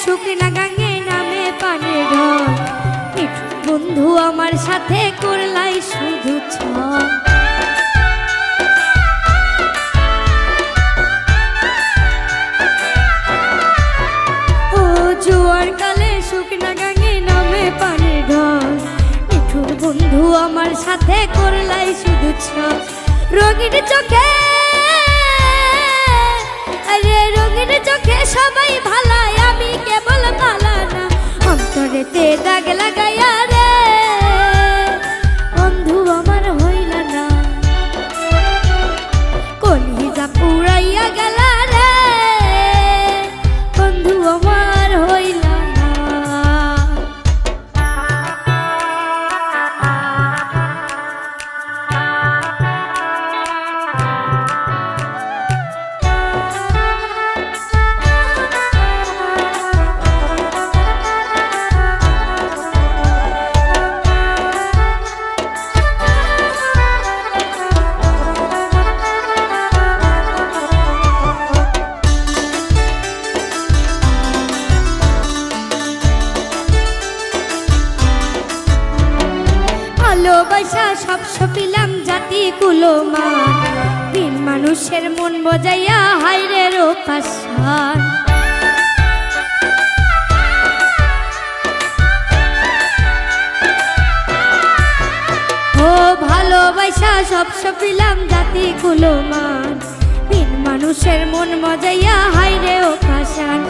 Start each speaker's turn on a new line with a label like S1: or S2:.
S1: শুকনা গাঙে নামে পানির ঢল, মিঠু বন্ধু আমার সাথে করলাই শুধু ছল। ও জোয়ার কালে শুকনা গাঙে নামে পানির ঢল, মিঠু বন্ধু আমার সাথে করলাই শুধু ছল। রঙিন চোখে রঙিন চোখে সবাই ভালায়, আমি কেবল ভালা না, অন্তরেতে দাগ লাগাইয়া রে বন্ধু আমার হইলা না, কলিজা পুরাইয়া গেলা রে বন্ধু আমার হইলা না। ভালোবাসা সব সপিলাম জাতি কুলমান, তিন মানুষের মন বজাইয়া হাইরে রোপাসান। ও ভালোবাসা সব সপিলাম জাতি কুলমান, তিন মানুষের মন বজাইয়া হাইরে রোপাসান।